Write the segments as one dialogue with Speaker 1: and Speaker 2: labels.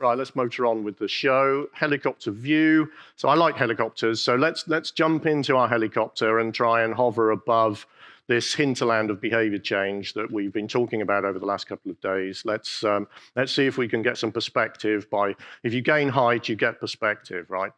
Speaker 1: Right, let's motor on with the show. Helicopter view. So I like helicopters, so let's jump into our helicopter and try and hover above this hinterland of behavior change that we've been talking about over the last couple of days. Let's see if we can get some perspective by, if you gain height, you get perspective, right?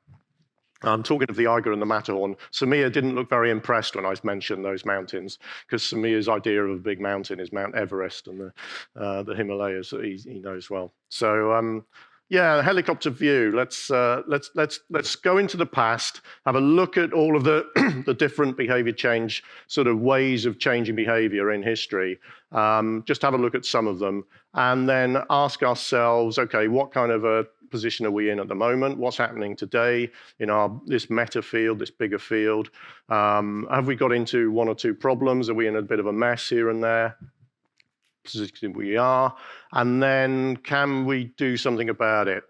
Speaker 1: I'm talking of the Eiger and the Matterhorn. Samir didn't look very impressed when I mentioned those mountains, because Samir's idea of a big mountain is Mount Everest and the Himalayas that he knows well. So yeah, helicopter view. Let's go into the past, have a look at all of the the different behavior change sort of ways of changing behavior in history. Just have a look at some of them, and then ask ourselves, okay, what kind of a position are we in at the moment? What's happening today in this meta field, this bigger field? Have we got into one or two problems? Are we in a bit of a mess here and there? We are. And then can we do something about it?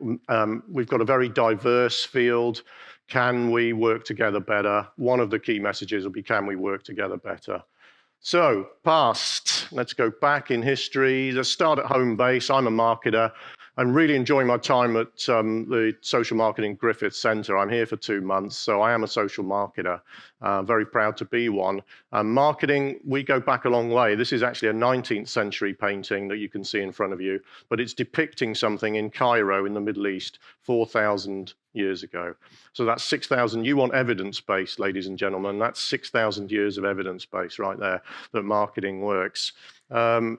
Speaker 1: We've got a very diverse field. Can we work together better? One of the key messages will be, can we work together better? So, past, let's go back in history. Let's start at home base. I'm a marketer. I'm really enjoying my time at the Social Marketing Griffith Centre. I'm here for 2 months, so I am a social marketer. Very proud to be one. Marketing, we go back a long way. This is actually a 19th century painting that you can see in front of you, but it's depicting something in Cairo in the Middle East 4,000 years ago. So that's 6,000. You want evidence base, ladies and gentlemen. That's 6,000 years of evidence base right there that marketing works. Coming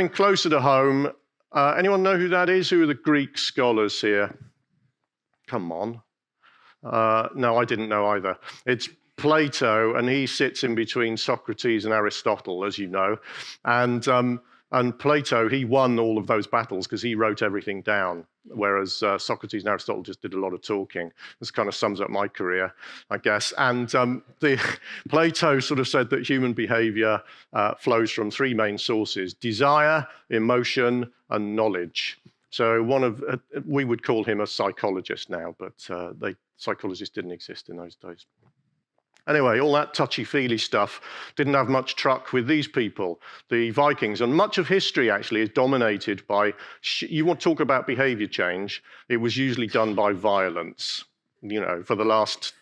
Speaker 1: closer to home, anyone know who that is? Who are the Greek scholars here? Come on. No, I didn't know either. It's Plato, and he sits in between Socrates and Aristotle, as you know. And Plato, he won all of those battles because he wrote everything down, whereas Socrates and Aristotle just did a lot of talking. This kind of sums up my career, I guess. And Plato sort of said that human behavior flows from three main sources: desire, emotion, and knowledge. So we would call him a psychologist now, but psychologists didn't exist in those days. Anyway, all that touchy-feely stuff didn't have much truck with these people, the Vikings. And much of history actually is dominated by, you want to talk about behavior change, it was usually done by violence, you know, for the last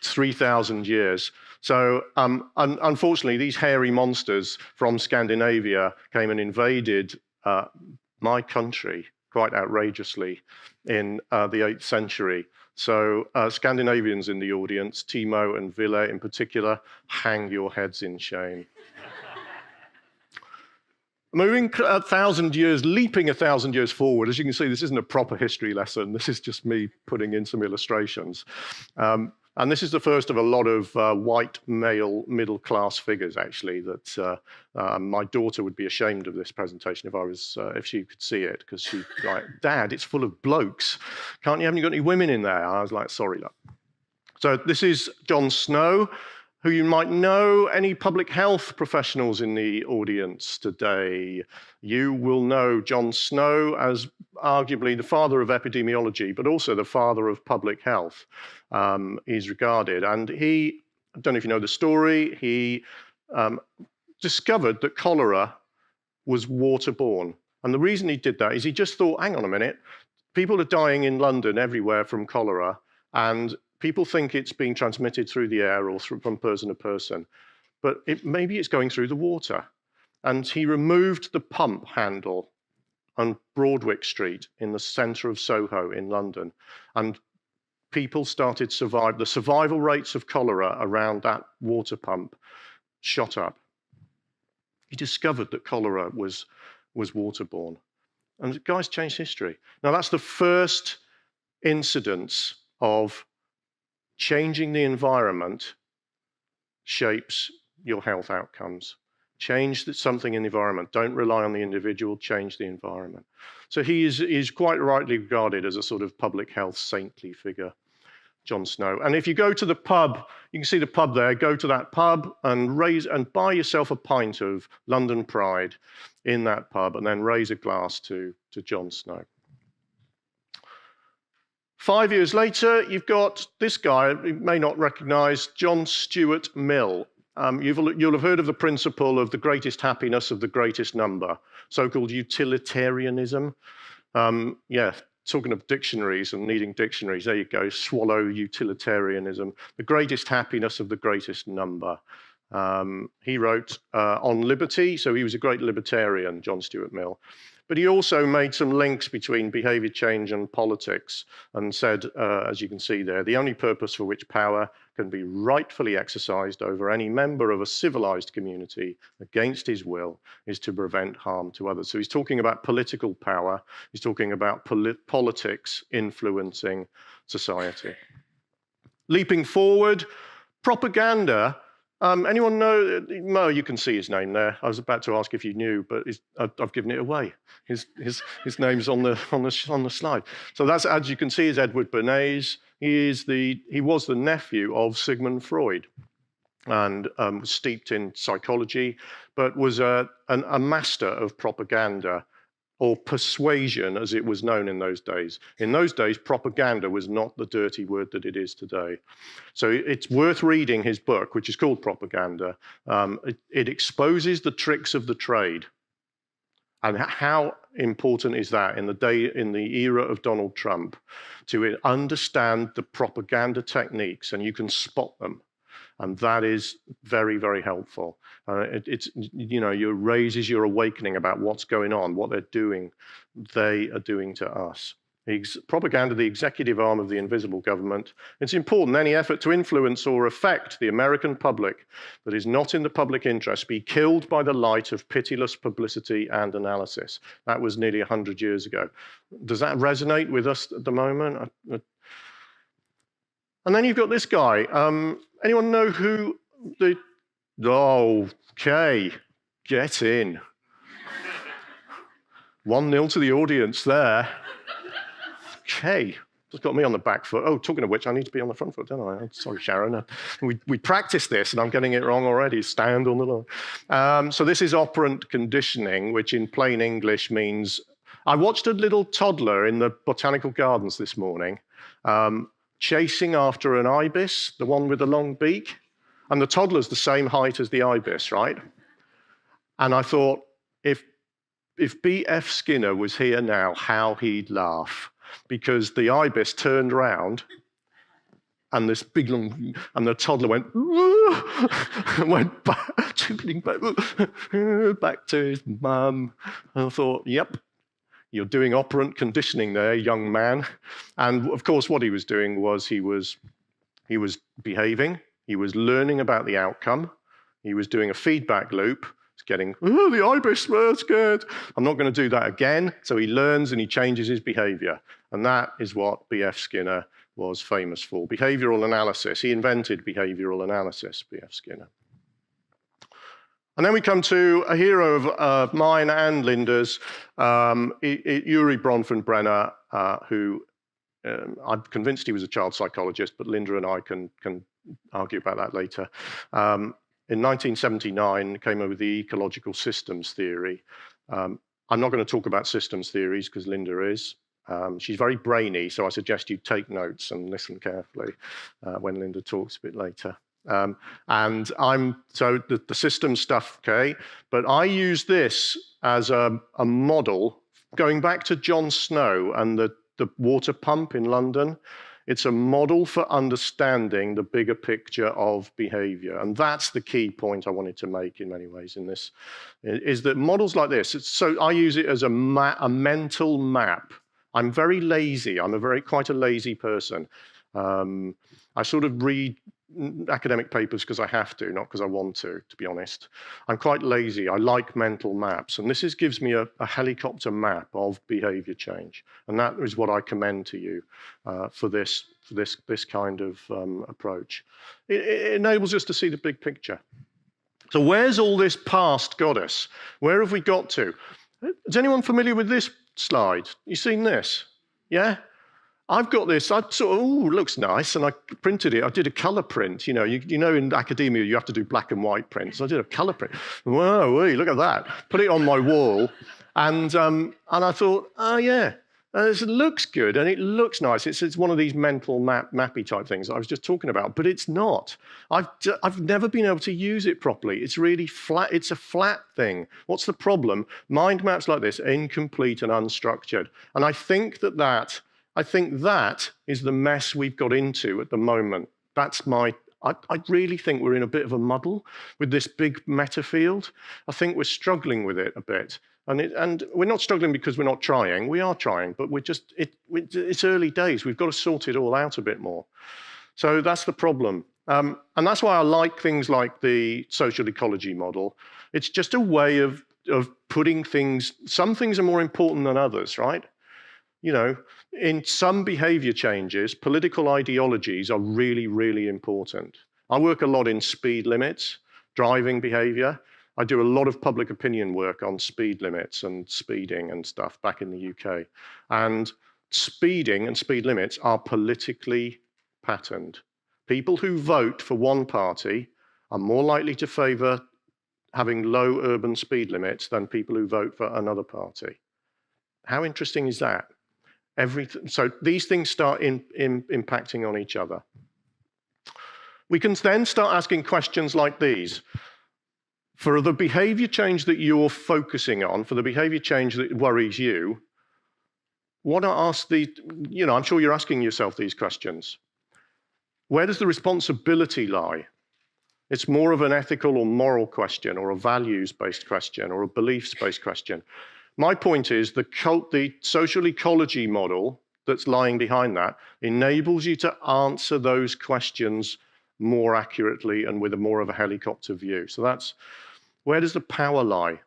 Speaker 1: 3,000 years. So unfortunately, these hairy monsters from Scandinavia came and invaded my country quite outrageously in the 8th century. So Scandinavians in the audience, Timo and Ville in particular, hang your heads in shame. Moving 1,000 years, leaping 1,000 years forward, as you can see, this isn't a proper history lesson. This is just me putting in some illustrations. And this is the first of a lot of white male middle-class figures, actually, that my daughter would be ashamed of this presentation if she could see it, because she's like, Dad, it's full of blokes. Haven't you got any women in there? I was like, sorry, look. So this is John Snow, who you might know. Any public health professionals in the audience today? You will know John Snow as arguably the father of epidemiology, but also the father of public health. He's regarded, and I don't know if you know the story, he discovered that cholera was waterborne. And the reason he did that is he just thought, hang on a minute, people are dying in London everywhere from cholera, and people think it's being transmitted through the air or from person to person, but maybe it's going through the water. And he removed the pump handle on Broadwick Street in the centre of Soho in London. And people started the survival rates of cholera around that water pump shot up. He discovered that cholera was waterborne. And the guy's changed history. Now that's the first incidence of changing the environment shapes your health outcomes. Change something in the environment. Don't rely on the individual, change the environment. So he is quite rightly regarded as a sort of public health saintly figure, John Snow. And if you go to the pub, you can see the pub there, go to that pub and buy yourself a pint of London Pride in that pub, and then raise a glass to John Snow. 5 years later, you've got this guy you may not recognize, John Stuart Mill. You'll have heard of the principle of the greatest happiness of the greatest number, so-called utilitarianism. Yeah, talking of dictionaries and needing dictionaries, there you go, swallow utilitarianism, the greatest happiness of the greatest number. He wrote on liberty, so he was a great libertarian, John Stuart Mill. But he also made some links between behavior change and politics and said, as you can see there, the only purpose for which power can be rightfully exercised over any member of a civilized community against his will is to prevent harm to others. So he's talking about political power. He's talking about politics influencing society. Leaping forward, propaganda. Anyone know? Mo, you can see his name there. I was about to ask if you knew, but I've given it away. His name's on the slide. So that's, as you can see, is Edward Bernays. He was the nephew of Sigmund Freud, and was steeped in psychology, but was a master of propaganda, or persuasion, as it was known in those days. In those days, propaganda was not the dirty word that it is today. So it's worth reading his book, which is called Propaganda. It exposes the tricks of the trade. And how important is that in the era of Donald Trump, to understand the propaganda techniques, and you can spot them. And that is very, very helpful. It raises your awakening about what's going on, what they are doing to us. Propaganda, the executive arm of the invisible government. It's important any effort to influence or affect the American public that is not in the public interest be killed by the light of pitiless publicity and analysis. That was nearly 100 years ago. Does that resonate with us at the moment? And then you've got this guy. Anyone know who the... Oh, okay, get in. 1-0 to the audience there. Okay, just got me on the back foot. Oh, talking of which, I need to be on the front foot, don't I? I'm sorry, Sharon. We practiced this, and I'm getting it wrong already. Stand on the line. So this is operant conditioning, which in plain English means... I watched a little toddler in the botanical gardens this morning, chasing after an ibis, the one with the long beak. And the toddler's the same height as the ibis, right? And I thought, if B.F. Skinner was here now, how he'd laugh. Because the ibis turned round, and this big long, and the toddler went, and went back, back to his mum. And I thought, yep, you're doing operant conditioning there, young man. And of course, what he was doing was he was behaving. He was learning about the outcome. He was doing a feedback loop. He's getting, oh, the ibis, scared. I'm not going to do that again. So he learns and he changes his behavior. And that is what B.F. Skinner was famous for. Behavioral analysis. He invented behavioral analysis, B.F. Skinner. And then we come to a hero of mine and Linda's, Urie Bronfenbrenner, who I'm convinced he was a child psychologist, but Linda and I can argue about that later. In 1979, came up with the ecological systems theory. I'm not going to talk about systems theories because Linda is. She's very brainy, so I suggest you take notes and listen carefully when Linda talks a bit later. So the system stuff, okay, but I use this as a model, going back to John Snow and the water pump in London. It's a model for understanding the bigger picture of behavior. And that's the key point I wanted to make in many ways in this, is that models like this, so I use it as a mental map. I'm very lazy. I'm quite a lazy person. I sort of read academic papers because I have to, not because I want to be honest. I'm quite lazy. I like mental maps. And this gives me a helicopter map of behavior change. And that is what I commend to you for this kind of approach. It enables us to see the big picture. So where's all this past got us? Where have we got to? Is anyone familiar with this slide? You seen this? Yeah? I've got this, I sort of, ooh, looks nice, and I printed it. I did a color print. You know in academia you have to do black and white prints. I did a color print. Whoa, look at that. Put it on my wall, and I thought, oh yeah, It looks good and it looks nice. It's one of these mental mappy type things that I was just talking about, but it's not. I've never been able to use it properly. It's really flat. It's a flat thing. What's the problem? Mind maps like this are incomplete and unstructured. And I think that is the mess we've got into at the moment. I really think we're in a bit of a muddle with this big meta field. I think we're struggling with it a bit. And we're not struggling because we're not trying. We are trying, but it's early days. We've got to sort it all out a bit more. So that's the problem. And that's why I like things like the social ecology model. It's just a way of putting things, some things are more important than others, right? You know, in some behavior changes, political ideologies are really, really important. I work a lot in speed limits, driving behavior. I do a lot of public opinion work on speed limits and speeding and stuff back in the UK. And speeding and speed limits are politically patterned. People who vote for one party are more likely to favour having low urban speed limits than people who vote for another party. How interesting is that? So these things start impacting on each other. We can then start asking questions like these. For the behavior change that you're focusing on, for the behavior change that worries you, I'm sure you're asking yourself these questions. Where does the responsibility lie? It's more of an ethical or moral question, or a values-based question, or a beliefs-based question. My point is the social ecology model that's lying behind that enables you to answer those questions more accurately and with more of a helicopter view. So that's, where does the power lie?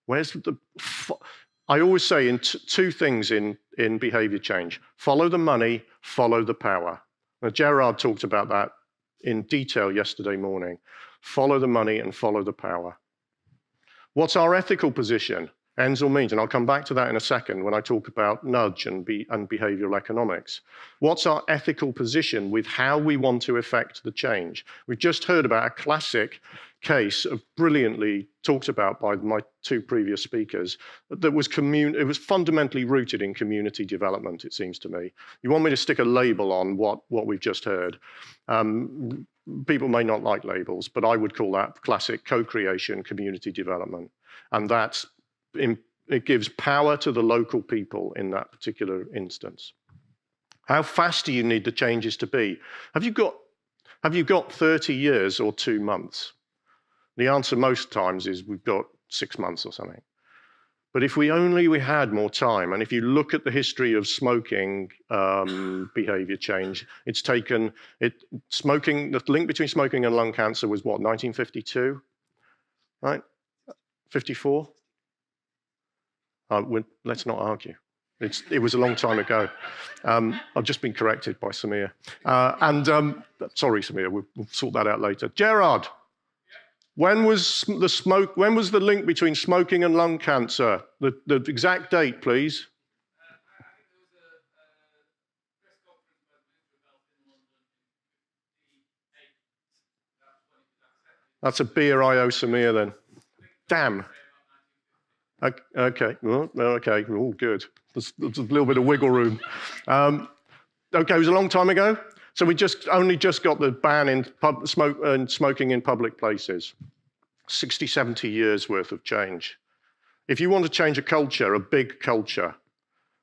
Speaker 1: I always say two things in behavior change. Follow the money, follow the power. Now, Gerard talked about that in detail yesterday morning. Follow the money and follow the power. What's our ethical position? Ends or means, and I'll come back to that in a second when I talk about nudge and behavioral economics. What's our ethical position with how we want to effect the change? We've just heard about a classic case of brilliantly talked about by my two previous speakers that was it was fundamentally rooted in community development, it seems to me. You want me to stick a label on what we've just heard? People may not like labels, but I would call that classic co-creation community development. And it gives power to the local people in that particular instance. How fast do you need the changes to be? Have you got 30 years or 2 months? The answer most times is we've got 6 months or something. But if we had more time, and if you look at the history of smoking behavior change, the link between smoking and lung cancer was what, 1952, right? 54? Let's not argue. It was a long time ago. I've just been corrected by Samir. Sorry, Samir, we'll sort that out later. Gerard, when was the link between smoking and lung cancer? The exact date, please. That's a beer I owe Samir then. Damn. Okay, well, okay, all good. There's a little bit of wiggle room. Okay, it was a long time ago. So we only just got the ban in smoking in public places. 60, 70 years worth of change. If you want to change a culture, a big culture,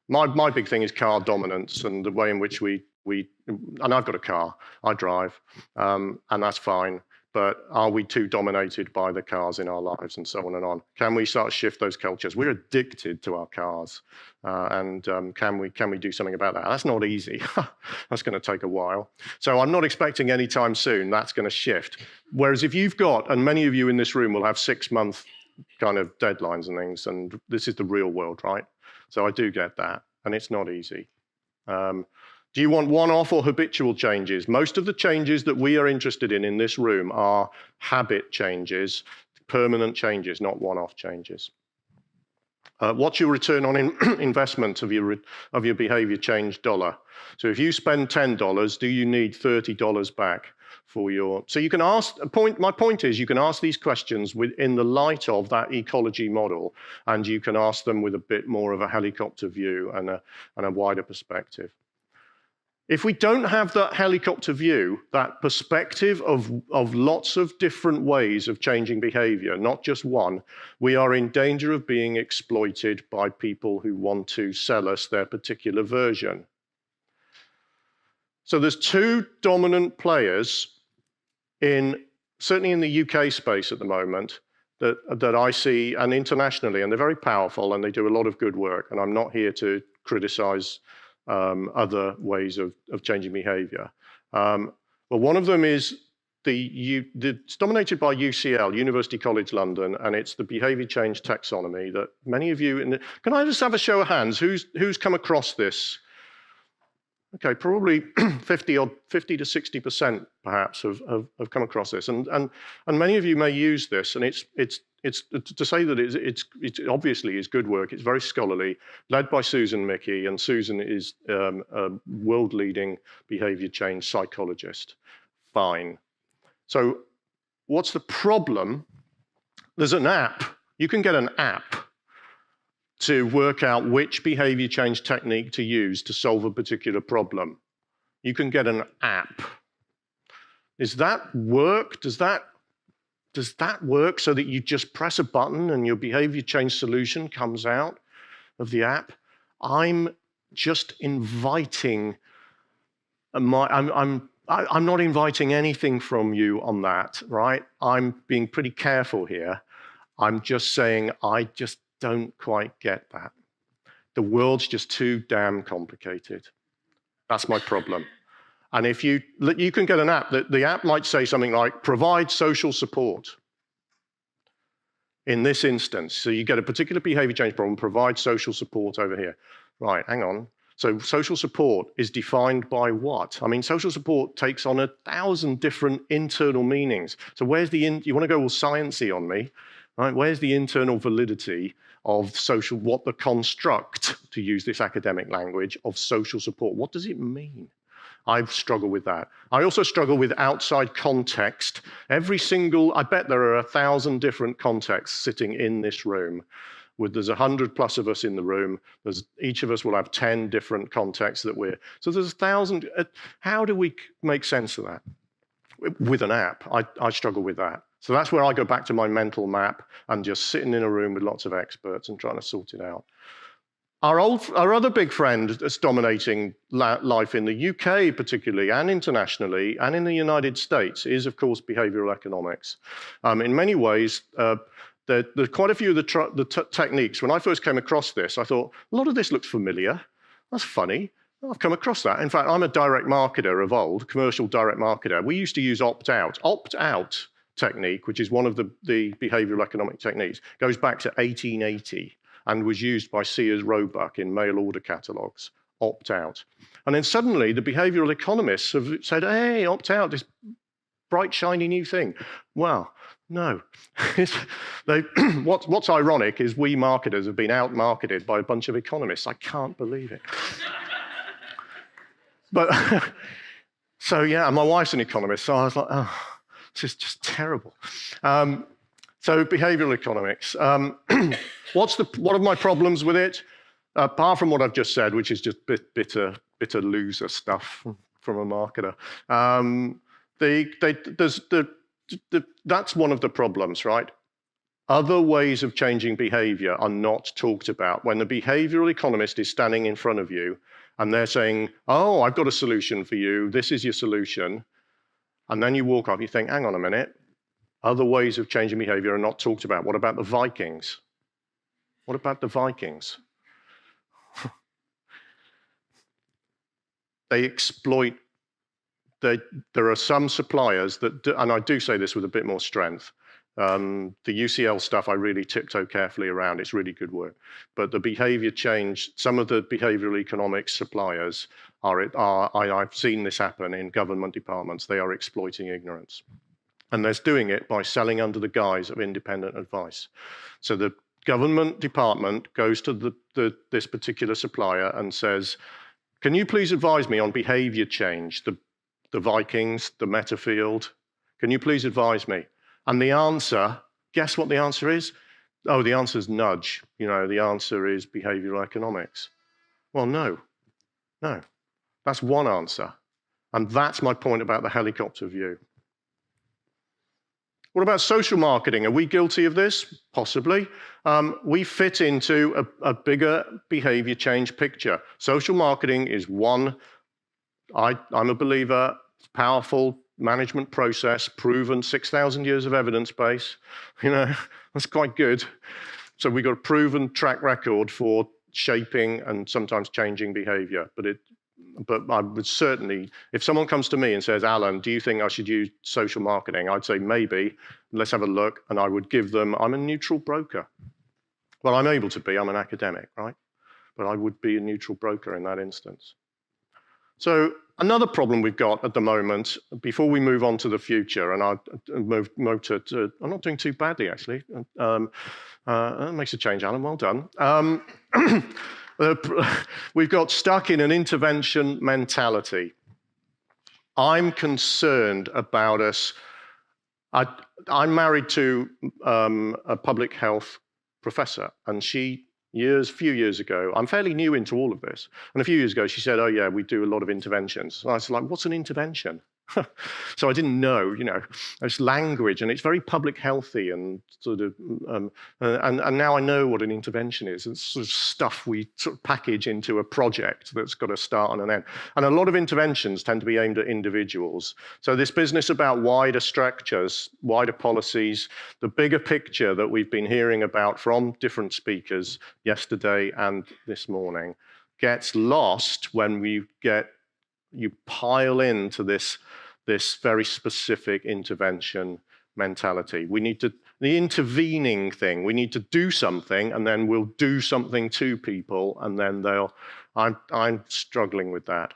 Speaker 1: my big thing is car dominance and the way in which and I've got a car, I drive, and that's fine. But are we too dominated by the cars in our lives and so on and on? Can we start to shift those cultures? We're addicted to our cars. Can we do something about that? That's not easy. That's going to take a while. So I'm not expecting anytime soon that's going to shift. Whereas if you've got, and many of you in this room will have 6-month kind of deadlines and things, and this is the real world, right? So I do get that, and it's not easy. Do you want one-off or habitual changes? Most of the changes that we are interested in this room are habit changes, permanent changes, not one-off changes. What's your return on investment of your behavior change dollar? So if you spend $10, do you need $30 back? for your. So you can ask, my point is, you can ask these questions in the light of that ecology model, and you can ask them with a bit more of a helicopter view and a wider perspective. If we don't have that helicopter view, that perspective of lots of different ways of changing behavior, not just one, we are in danger of being exploited by people who want to sell us their particular version. So there's two dominant players certainly in the UK space at the moment, that I see, and internationally, and they're very powerful and they do a lot of good work, and I'm not here to criticize other ways of changing behavior. But one of them is it's dominated by UCL, University College London, and it's the behavior change taxonomy that many of you, can I just have a show of hands? Who's come across this? Okay, probably 50 to 60% perhaps have come across this, and many of you may use this, and it's to say that it obviously is good work. It's very scholarly, led by Susan Mickey, and Susan is a world-leading behavior change psychologist. Fine. So what's the problem? There's an app. You can get an app to work out which behavior change technique to use to solve a particular problem. You can get an app. Does that work? Does that work so that you just press a button and your behavior change solution comes out of the app? I'm just inviting, I'm not inviting anything from you on that, right? I'm being pretty careful here. I'm just saying I just don't quite get that. The world's just too damn complicated. That's my problem. And if you can get an app, the app might say something like, provide social support. In this instance, so you get a particular behavior change problem, provide social support over here. Right, hang on. So social support is defined by what? I mean, social support takes on 1,000 different internal meanings. So where's you want to go all sciencey on me, right? Where's the internal validity of what the construct, to use this academic language, of social support? What does it mean? I struggle with that. I also struggle with outside context. I bet there are 1,000 different contexts sitting in this room. There's 100+ of us in the room. Each of us will have 10 different contexts so there's 1,000. How do we make sense of that? With an app, I struggle with that. So that's where I go back to my mental map and just sitting in a room with lots of experts and trying to sort it out. Our other big friend that's dominating life in the UK particularly, and internationally, and in the United States is, of course, behavioral economics. In many ways, there's quite a few of the techniques. When I first came across this, I thought, a lot of this looks familiar. That's funny. I've come across that. In fact, I'm a direct marketer of old, commercial direct marketer. We used to use opt-out. Opt-out technique, which is one of the behavioral economic techniques, goes back to 1880 and was used by Sears Roebuck in mail order catalogues. Opt-out. And then suddenly the behavioral economists have said, hey, opt-out, this bright, shiny new thing. Well, no. What's ironic is we marketers have been out-marketed by a bunch of economists. I can't believe it. But, so yeah, my wife's an economist, so I was like, oh, this is just terrible. So behavioral economics. What are my problems with it? Apart from what I've just said, which is just bitter loser stuff from a marketer. That's one of the problems, right? Other ways of changing behavior are not talked about. When the behavioral economist is standing in front of you and they're saying, oh, I've got a solution for you, this is your solution, and then you walk off, you think, hang on a minute, other ways of changing behavior are not talked about. What about the Vikings? What about the Vikings? They exploit, there are some suppliers that, and I do say this with a bit more strength, the UCL stuff I really tiptoe carefully around, it's really good work. But the behavior change, some of the behavioral economics suppliers I've seen this happen in government departments, they are exploiting ignorance. And they're doing it by selling under the guise of independent advice. So the government department goes to this particular supplier and says, can you please advise me on behavior change, the Vikings, the meta field? Can you please advise me? And the answer, guess what the answer is? Oh, the answer is nudge. The answer is behavioral economics. Well, no. That's one answer. And that's my point about the helicopter view. What about social marketing? Are we guilty of this? Possibly. We fit into a bigger behavior change picture. Social marketing is one, I'm a believer, powerful management process, proven, 6,000 years of evidence base. That's quite good. So we've got a proven track record for shaping and sometimes changing behavior. But I would certainly, if someone comes to me and says, Alan, do you think I should use social marketing? I'd say maybe, let's have a look. And I would give them, I'm a neutral broker. Well, I'm able to be, I'm an academic, right? But I would be a neutral broker in that instance. So another problem we've got at the moment, before we move on to the future, and I move to I'm not doing too badly, actually. That makes a change, Alan, well done. We've got stuck in an intervention mentality. I'm concerned about us. I'm married to a public health professor, and she, few years ago, I'm fairly new into all of this, and a few years ago she said, oh yeah, we do a lot of interventions. And I was like, what's an intervention? So I didn't know, it's language, and it's very public healthy, and sort of, and now I know what an intervention is. It's sort of stuff we sort of package into a project that's got a start and an end. And a lot of interventions tend to be aimed at individuals. So this business about wider structures, wider policies, the bigger picture that we've been hearing about from different speakers yesterday and this morning gets lost when you pile into this very specific intervention mentality. We need the intervening thing, we need to do something, and then we'll do something to people, and then I'm struggling with that.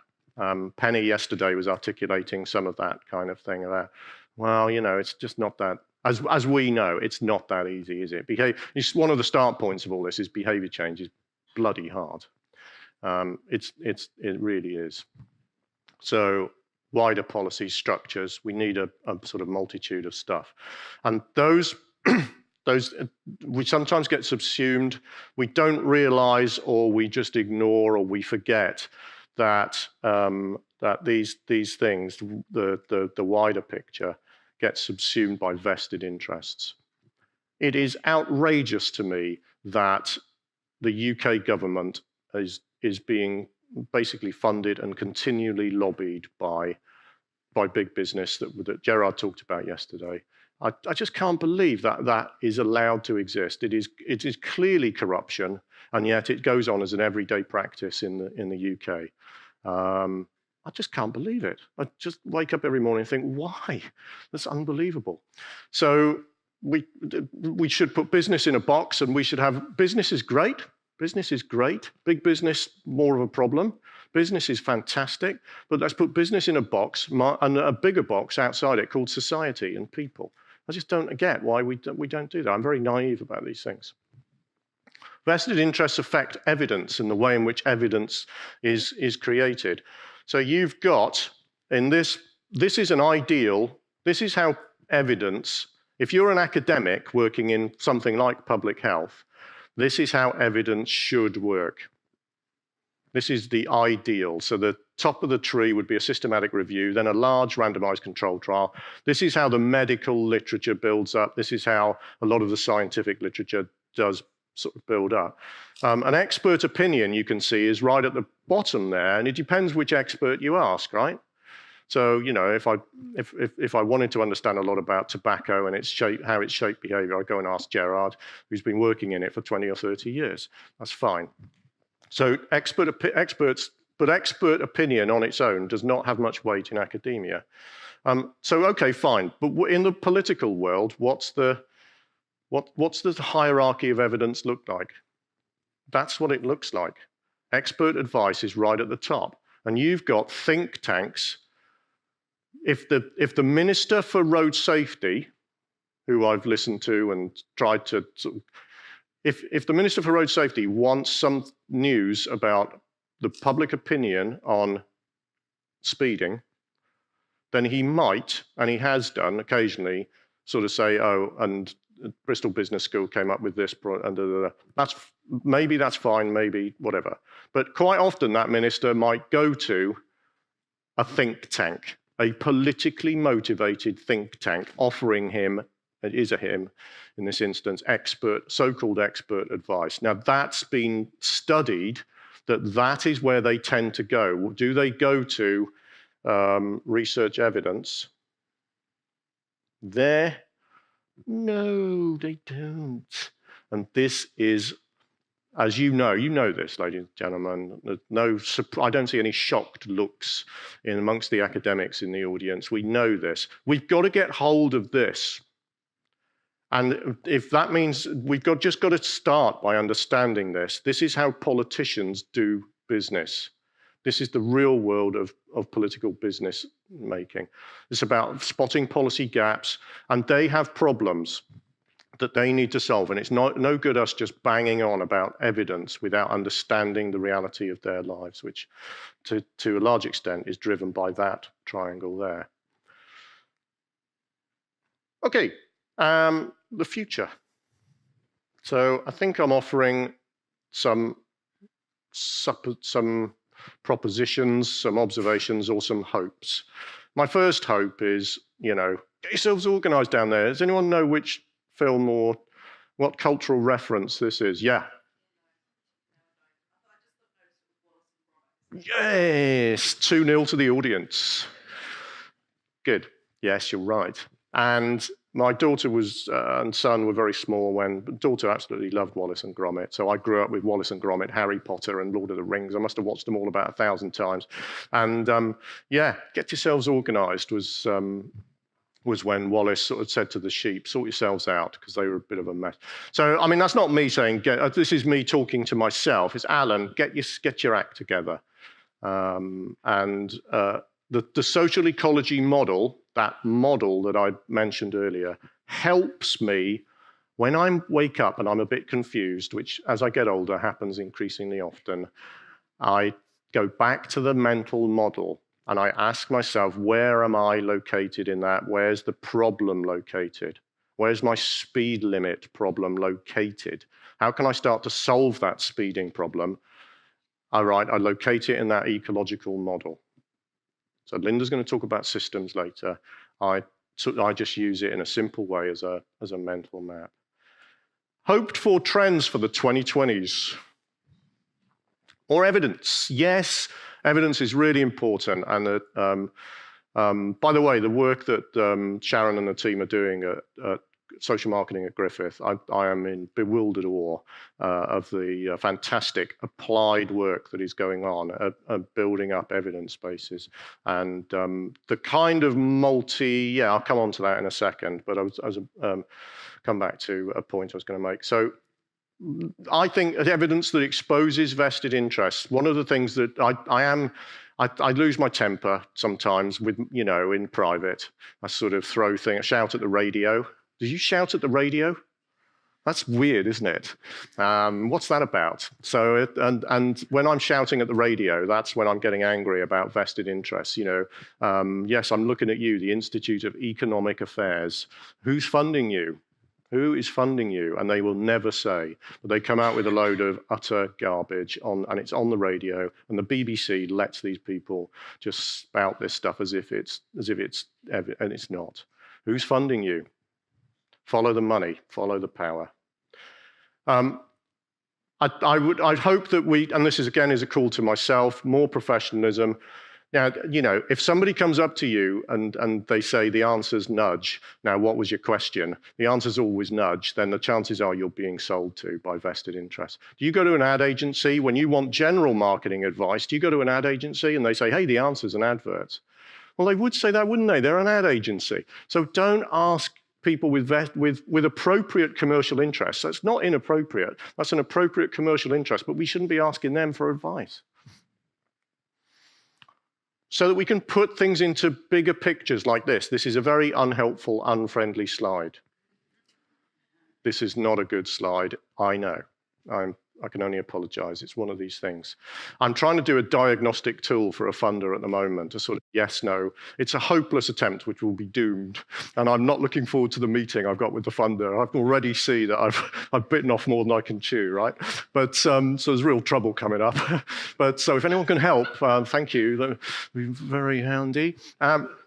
Speaker 1: Penny yesterday was articulating some of that kind of thing about, well, it's just not that, as we know, it's not that easy, is it? It's one of the start points of all this is behavior change is bloody hard. It really is. So wider policy structures, we need a sort of multitude of stuff. And those we sometimes get subsumed. We don't realize, or we just ignore, or we forget that these things, the wider picture, get subsumed by vested interests. It is outrageous to me that the UK government is being basically funded and continually lobbied by big business that Gerard talked about yesterday. I just can't believe that is allowed to exist. It is clearly corruption, and yet it goes on as an everyday practice in the UK. I just can't believe it. I just wake up every morning and think, why? That's unbelievable. So we should put business in a box, and we should have business is great. Business is great. Big business, more of a problem. Business is fantastic, but let's put business in a box and a bigger box outside it called society and people. I just don't get why we don't do that. I'm very naive about these things. Vested interests affect evidence and the way in which evidence is created. So you've got in this is an ideal, this is how evidence, if you're an academic working in something like public health, this is how evidence should work. This is the ideal. So the top of the tree would be a systematic review, then a large randomized controlled trial. This is how the medical literature builds up. This is how a lot of the scientific literature does sort of build up. An expert opinion, you can see, is right at the bottom there, and it depends which expert you ask, right? So, if I wanted to understand a lot about tobacco and how it's shaped behavior, I'd go and ask Gerard, who's been working in it for 20 or 30 years. That's fine. So expert opinion on its own does not have much weight in academia. So okay, fine. But in the political world, what's the hierarchy of evidence look like? That's what it looks like. Expert advice is right at the top, and you've got think tanks. If the Minister for Road Safety, who I've listened to and tried to, if the Minister for Road Safety wants some news about the public opinion on speeding, then he might, and he has done occasionally, sort of say, oh, and Bristol Business School came up with this, and maybe that's fine, maybe whatever. But quite often that minister might go to a think tank, a politically motivated think tank, offering him, it is a him in this instance, so-called expert advice. Now that's been studied, that is where they tend to go. Do they go to research evidence? There? No, they don't. And this is, as you know this, ladies and gentlemen, I don't see any shocked looks amongst the academics in the audience. We know this. We've got to get hold of this. And if that means we've just got to start by understanding this. This is how politicians do business. This is the real world of political business making. It's about spotting policy gaps, and they have problems that they need to solve. And it's no good us just banging on about evidence without understanding the reality of their lives, which to a large extent is driven by that triangle there. Okay, the future. So I think I'm offering some propositions, some observations, or some hopes. My first hope is, get yourselves organized down there. Does anyone know which film or what cultural reference this is? Yeah. Yes, 2-0 to the audience. Good. Yes, you're right. And my daughter and son were very small when, daughter absolutely loved Wallace and Gromit. So I grew up with Wallace and Gromit, Harry Potter and Lord of the Rings. I must have watched them all about 1,000 times. And yeah, get yourselves organized was when Wallace sort of said to the sheep, sort yourselves out, because they were a bit of a mess. So, I mean, that's not me saying, this is me talking to myself. It's Alan, get your act together. The social ecology model, that model that I mentioned earlier, helps me when I wake up and I'm a bit confused, which as I get older happens increasingly often. I go back to the mental model and I ask myself, where am I located in that? Where's the problem located? Where's my speed limit problem located? How can I start to solve that speeding problem? All right, I locate it in that ecological model. So Linda's going to talk about systems later. I just use it in a simple way as a mental map. Hoped for trends for the 2020s. Or evidence. Yes, evidence is really important. And by the way, the work that Sharon and the team are doing at social marketing at Griffith, I am in bewildered awe of the fantastic applied work that is going on at building up evidence bases. And the kind of I'll come on to that in a second, but I was come back to a point I was going to make. So I think evidence that exposes vested interests, one of the things that I lose my temper sometimes with, in private. I sort of shout at the radio. Did you shout at the radio? That's weird, isn't it? What's that about? So, and when I'm shouting at the radio, that's when I'm getting angry about vested interests. Yes, I'm looking at you, the Institute of Economic Affairs. Who's funding you? Who is funding you? And they will never say. But they come out with a load of utter garbage and it's on the radio. And the BBC lets these people just spout this stuff as if it's and it's not. Who's funding you? Follow the money, follow the power. I'd hope that and this is again is a call to myself, more professionalism. Now, if somebody comes up to you and they say the answer's nudge, now what was your question? The answer's always nudge, then the chances are you're being sold to by vested interests. Do you go to an ad agency when you want general marketing advice? Do you go to an ad agency and they say, hey, the answer's an advert? Well, they would say that, wouldn't they? They're an ad agency. So don't ask people with appropriate commercial interests. That's not inappropriate. That's an appropriate commercial interest, but we shouldn't be asking them for advice. So that we can put things into bigger pictures like this. This is a very unhelpful, unfriendly slide. This is not a good slide, I know. I can only apologize. It's one of these things. I'm trying to do a diagnostic tool for a funder at the moment, a sort of yes, no. It's a hopeless attempt which will be doomed. And I'm not looking forward to the meeting I've got with the funder. I can already see that I've bitten off more than I can chew, right? But so there's real trouble coming up. But so if anyone can help, thank you. That would be very handy.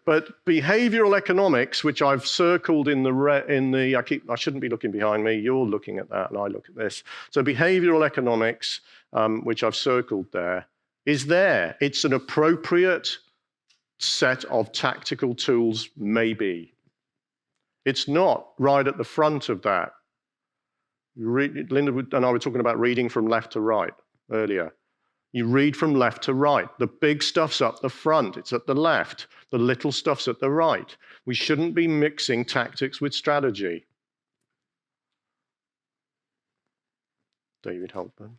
Speaker 1: But behavioral economics, which I've circled I shouldn't be looking behind me, you're looking at that and I look at this. So behavioral economics, which I've circled there, is there. It's an appropriate set of tactical tools, maybe. It's not right at the front of that. Linda and I were talking about reading from left to right earlier. You read from left to right. The big stuff's up the front, it's at the left. The little stuff's at the right. We shouldn't be mixing tactics with strategy. David Halpern.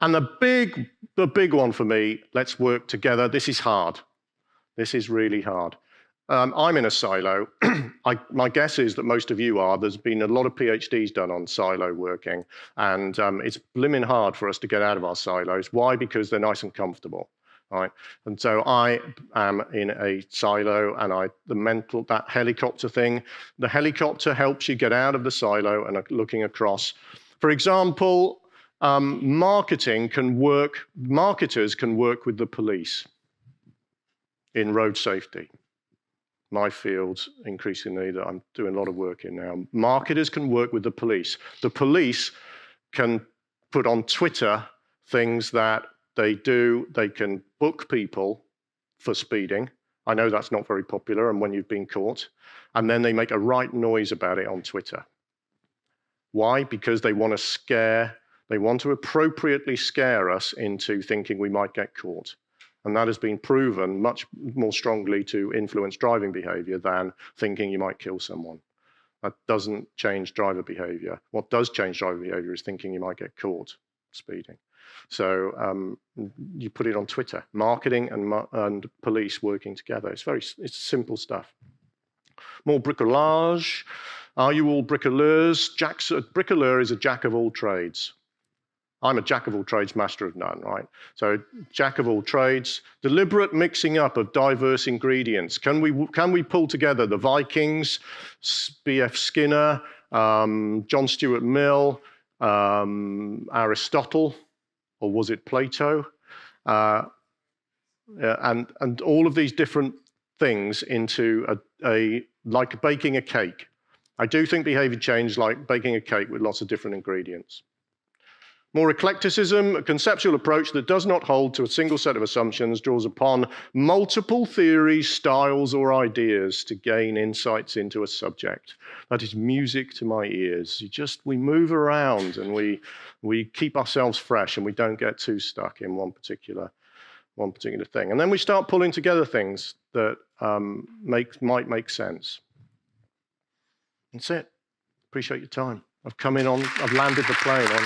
Speaker 1: And the big one for me, let's work together. This is hard. This is really hard. I'm in a silo. My guess is that most of you are. There's been a lot of PhDs done on silo working, and it's blimmin' hard for us to get out of our silos. Why? Because they're nice and comfortable, right? And so I am in a silo, and that helicopter thing, the helicopter helps you get out of the silo and looking across. For example, marketers can work with the police in road safety. My field, increasingly, that I'm doing a lot of work in now. Marketers can work with the police. The police can put on Twitter things that they do. They can book people for speeding. I know that's not very popular, and when you've been caught. And then they make a right noise about it on Twitter. Why? Because they want to appropriately scare us into thinking we might get caught. And that has been proven much more strongly to influence driving behavior than thinking you might kill someone. That doesn't change driver behavior. What does change driver behavior is thinking you might get caught speeding. So you put it on Twitter. Marketing and police working together. It's simple stuff. More bricolage. Are you all bricoleurs? A bricoleur is a jack of all trades. I'm a jack of all trades, master of none, right? So jack of all trades, deliberate mixing up of diverse ingredients. Can we pull together the Vikings, B.F. Skinner, John Stuart Mill, Aristotle, or was it Plato? And all of these different things into like baking a cake. I do think behavior change is like baking a cake with lots of different ingredients. More eclecticism, a conceptual approach that does not hold to a single set of assumptions, draws upon multiple theories, styles, or ideas to gain insights into a subject. That is music to my ears. We move around and we keep ourselves fresh and we don't get too stuck in one particular thing. And then we start pulling together things that might make sense. That's it. Appreciate your time. I've landed the plane on